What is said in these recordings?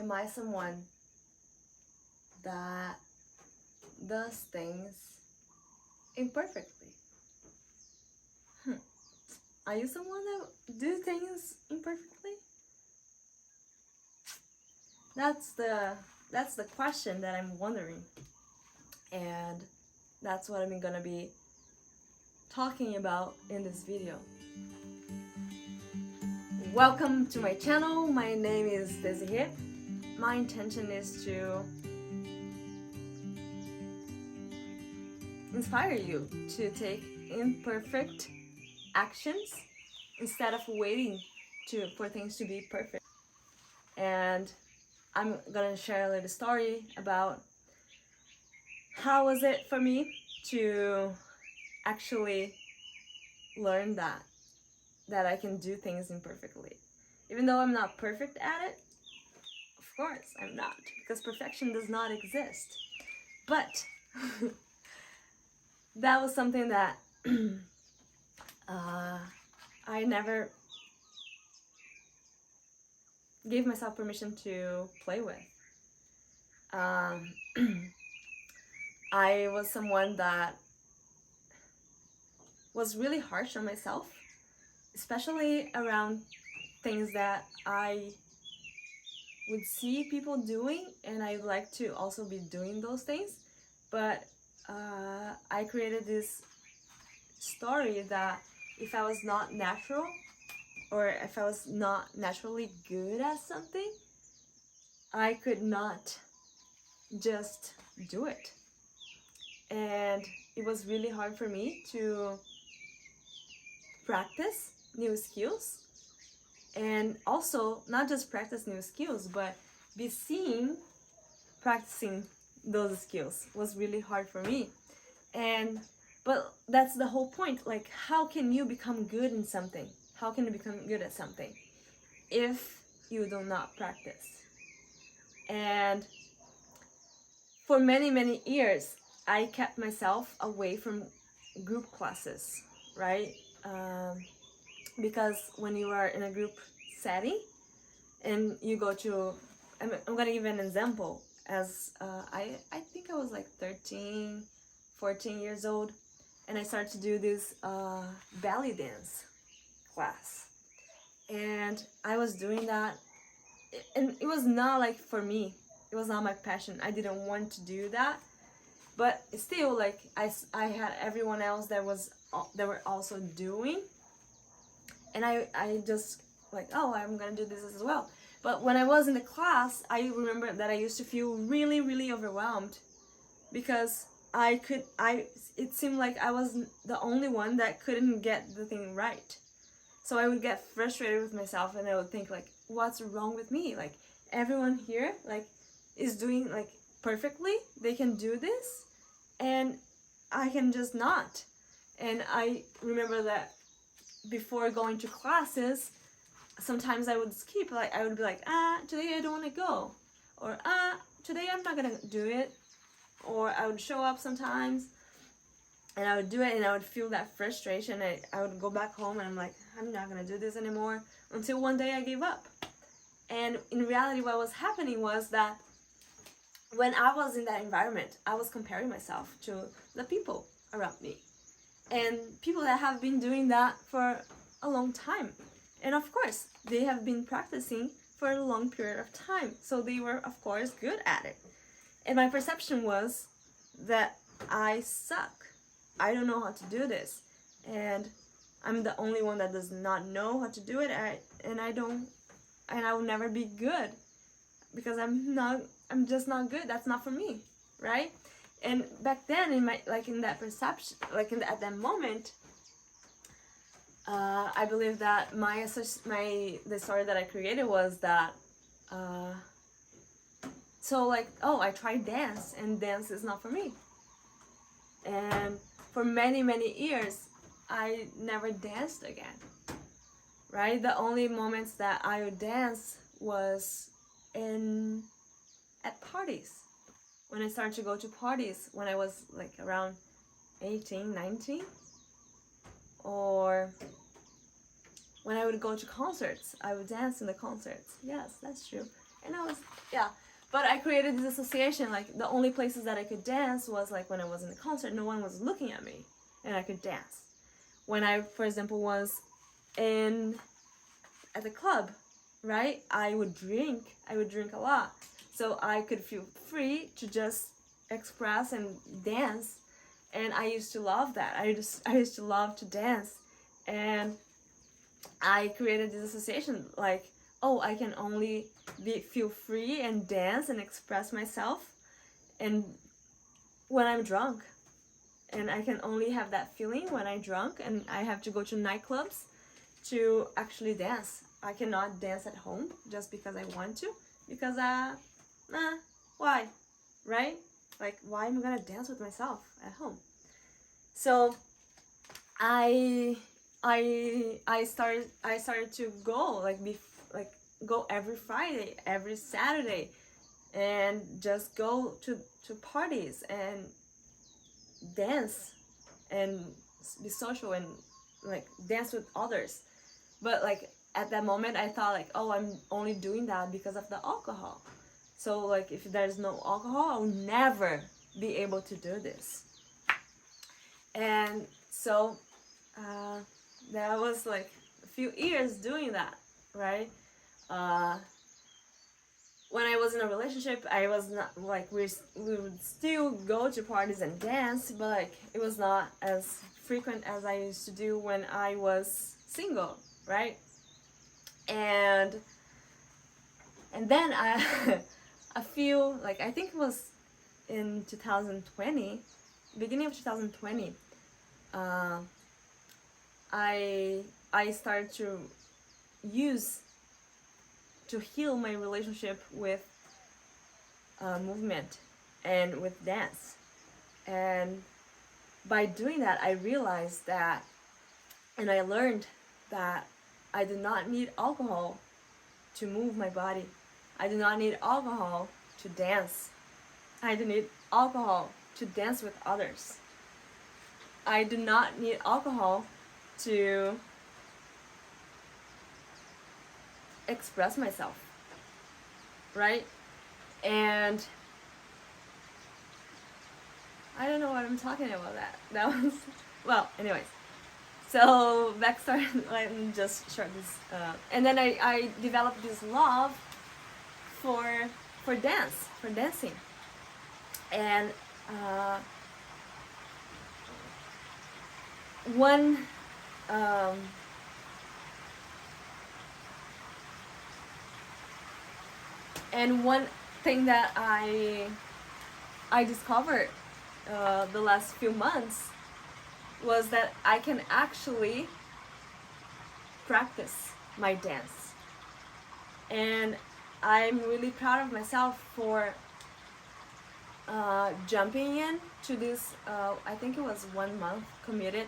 am I someone that does things imperfectly? Are you someone that do things imperfectly? That's the question that I'm wondering, and that's what I'm gonna be talking about in this video. Welcome to my channel. My name is Desirée. My intention is to inspire you to take imperfect actions instead of waiting for things to be perfect. And I'm gonna share a little story about how was it for me to actually learn that I can do things imperfectly. Even though I'm not perfect at it, of course I'm not, because perfection does not exist. But that was something that I never gave myself permission to play with. I was someone that was really harsh on myself, especially around things that I would see people doing, and I'd like to also be doing those things. But I created this story that if I was not natural, or if I was not naturally good at something, I could not just do it. And it was really hard for me to practice new skills, and also not just practice new skills, but be seen practicing those skills was really hard for me. But that's the whole point. Like, how can you become good in something? How can you become good at something if you do not practice? And for many years, I kept myself away from group classes, right? Because when you are in a group setting and you go to, I'm gonna give an example. As I think I was like 13, 14 years old, and I started to do this belly dance class, and I was doing that, and it was not like for me, it was not my passion. I didn't want to do that, but still, like, I had everyone else that were also doing, and I just like, oh, I'm gonna do this as well. But when I was in the class, I remember that I used to feel really overwhelmed, because it seemed like I was the only one that couldn't get the thing right. So I would get frustrated with myself, and I would think, like, what's wrong with me? Like, everyone here, like, is doing, like, perfectly. They can do this, and I can just not. And I remember that before going to classes, sometimes I would skip. Like, I would be like, today I don't want to go, or today I'm not gonna do it. Or I would show up sometimes and I would do it, and I would feel that frustration. I would go back home and I'm like, I'm not gonna do this anymore, until one day I gave up. And in reality, what was happening was that when I was in that environment, I was comparing myself to the people around me, and people that have been doing that for a long time. And of course, they have been practicing for a long period of time, so they were, of course, good at it. And my perception was that I suck. I don't know how to do this, and I'm the only one that does not know how to do it. And I will never be good, because I'm just not good. That's not for me, right? And back then, in that perception, at that moment, I believe that the story that I created was that. So, like, oh, I tried dance, and dance is not for me. And for many years, I never danced again, right? The only moments that I would dance was at parties. When I started to go to parties, when I was like around 18, 19, or when I would go to concerts, I would dance in the concerts. Yes, that's true. And I was, yeah. But I created this association, like the only places that I could dance was like when I was in a concert, no one was looking at me and I could dance. When I, for example, was at the club, right? I would drink a lot. So I could feel free to just express and dance. And I used to love that. I used to love to dance. And I created this association, like, oh, I can only feel free and dance and express myself and when I'm drunk. And I can only have that feeling when I'm drunk, and I have to go to nightclubs to actually dance. I cannot dance at home just because I want to, because why, right? Like, why am I gonna dance with myself at home? So I started to go go every Friday, every Saturday, and just go to parties and dance and be social and like dance with others. But like at that moment I thought like, oh, I'm only doing that because of the alcohol. So like if there's no alcohol, I'll never be able to do this. And so that was like a few years doing that, right? When I was in a relationship, I was not like, we would still go to parties and dance, but like it was not as frequent as I used to do when I was single, right? And then I feel like, I think it was in 2020, beginning of 2020, I started to heal my relationship with movement and with dance. And by doing that, I realized that, and I learned that I do not need alcohol to move my body. I do not need alcohol to dance. I do need alcohol to dance with others. I do not need alcohol to express myself, right? And I don't know what I'm talking about. That was, well, anyways. So backstory, let me just share this. And then I developed this love for dancing. And one thing that I discovered the last few months was that I can actually practice my dance. And I'm really proud of myself for jumping in to this, I think it was 1 month committed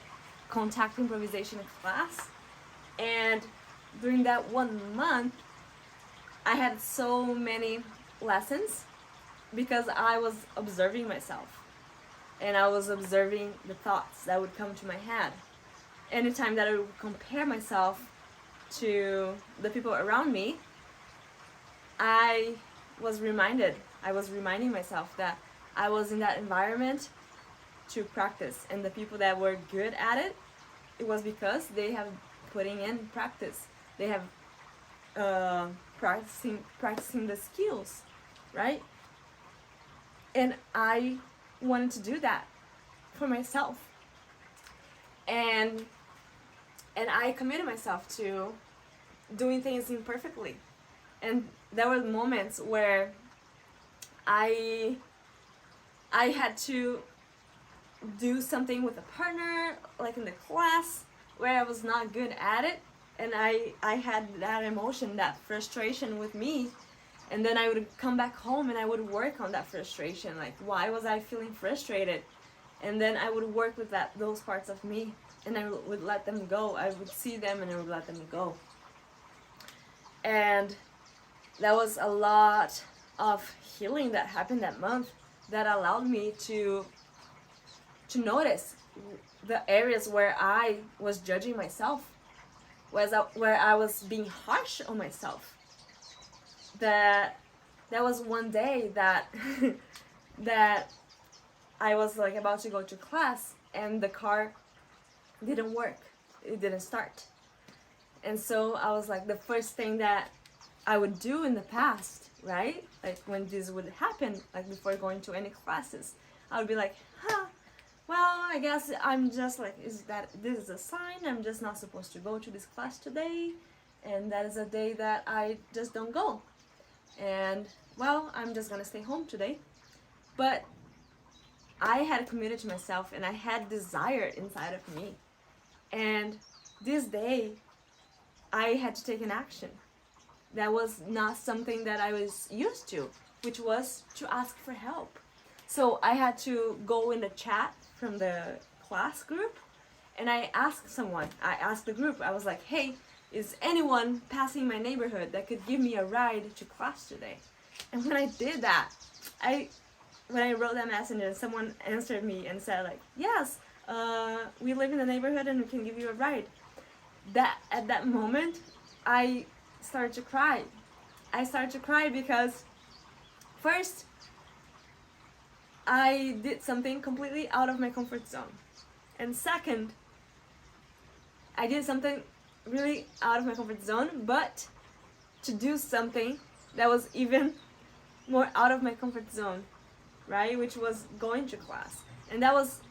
contact improvisation class. And during that 1 month, I had so many lessons because I was observing myself. And I was observing the thoughts that would come to my head. Anytime that I would compare myself to the people around me, I was reminding myself that I was in that environment to practice. And the people that were good at it, it was because they have putting in practice. They have practicing the skills, right? And I wanted to do that for myself, and I committed myself to doing things imperfectly. And there were moments where I had to do something with a partner, like in the class, where I was not good at it, and I had that emotion, that frustration with me. And then I would come back home and I would work on that frustration. Like, why was I feeling frustrated? And then I would work with those parts of me, and I would let them go. I would see them and I would let them go. And that was a lot of healing that happened that month that allowed me to notice the areas where I was judging myself, where I was being harsh on myself. That there was one day that that I was like about to go to class and the car didn't work. It didn't start. And so I was like, the first thing that I would do in the past, right? Like when this would happen, like before going to any classes, I would be like, well, I guess I'm just like, this is a sign, I'm just not supposed to go to this class today, and that is a day that I just don't go. And well, I'm just gonna stay home today. But I had committed to myself and I had desire inside of me. And this day, I had to take an action. That was not something that I was used to, which was to ask for help. So I had to go in the chat from the class group and I asked someone, I asked the group, I was like, hey, is anyone passing my neighborhood that could give me a ride to class today? And when I did that, when I wrote that message and someone answered me and said like, yes, we live in the neighborhood and we can give you a ride. At that moment, I started to cry. I started to cry because first, I did something completely out of my comfort zone. And second, I did something really out of my comfort zone, but to do something that was even more out of my comfort zone, right? Which was going to class. And that was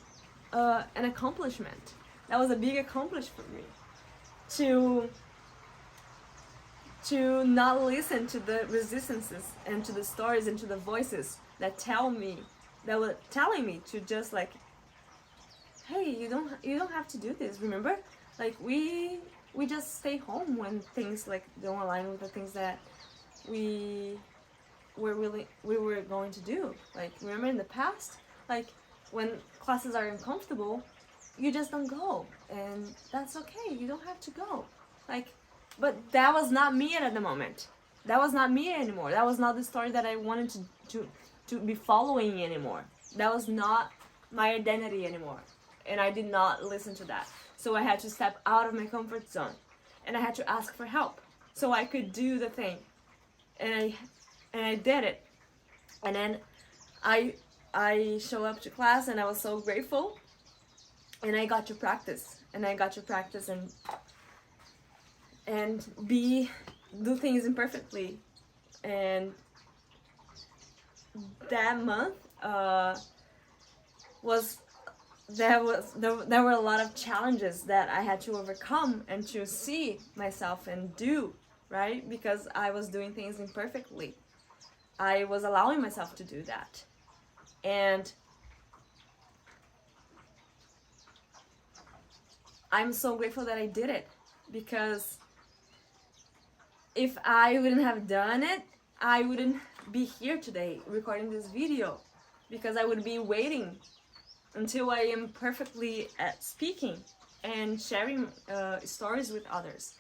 an accomplishment. That was a big accomplishment for me. To not listen to the resistances and to the stories and to the voices that were telling me to just like, hey, you don't have to do this, remember? Like we just stay home when things like don't align with the things that we were going to do. Like remember in the past, like when classes are uncomfortable, you just don't go, and that's okay. You don't have to go. Like, but that was not me at the moment. That was not me anymore. That was not the story that I wanted to be following anymore. That was not my identity anymore. And I did not listen to that. So I had to step out of my comfort zone. And I had to ask for help so I could do the thing. And I did it. And then I show up to class and I was so grateful. And I got to practice. And I got to practice and do things imperfectly. And that month there were a lot of challenges that I had to overcome and to see myself and do, right? Because I was doing things imperfectly. I was allowing myself to do that. And I'm so grateful that I did it, because if I wouldn't have done it, I wouldn't be here today recording this video, because I would be waiting until I am perfectly at speaking and sharing stories with others.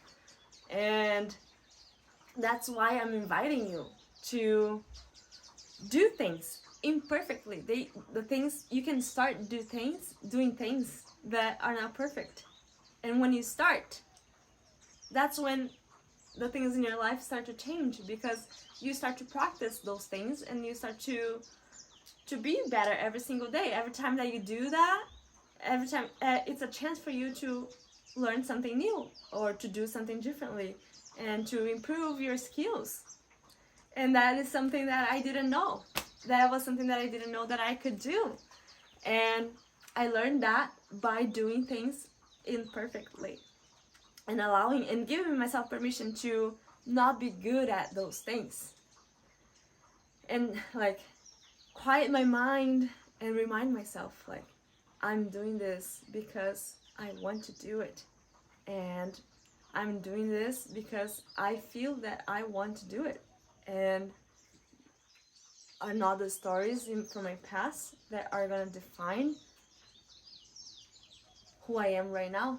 And that's why I'm inviting you to do things imperfectly. The things you can start doing things that are not perfect. And when you start, that's when the things in your life start to change, because you start to practice those things and you start to be better every single day. Every time that you do that, every time it's a chance for you to learn something new or to do something differently and to improve your skills. And that is something that I didn't know. That was something that I didn't know that I could do. And I learned that by doing things imperfectly and allowing and giving myself permission to not be good at those things. And like quiet my mind and remind myself, like, I'm doing this because I want to do it. And I'm doing this because I feel that I want to do it. And are not the stories from my past that are gonna define who I am right now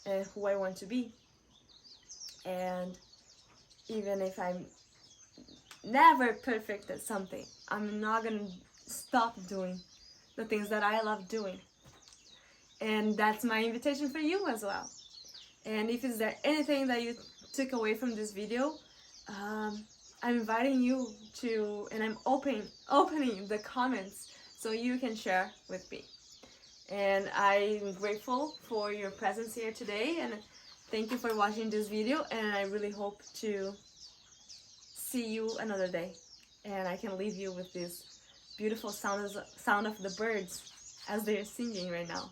and who I want to be. And even if I'm never perfect at something, I'm not gonna stop doing the things that I love doing. And that's my invitation for you as well. And if is there anything that you took away from this video, I'm inviting you to, and I'm opening the comments so you can share with me. And I'm grateful for your presence here today, and thank you for watching this video, and I really hope to see you another day, and I can leave you with this beautiful sound of the birds as they're singing right now.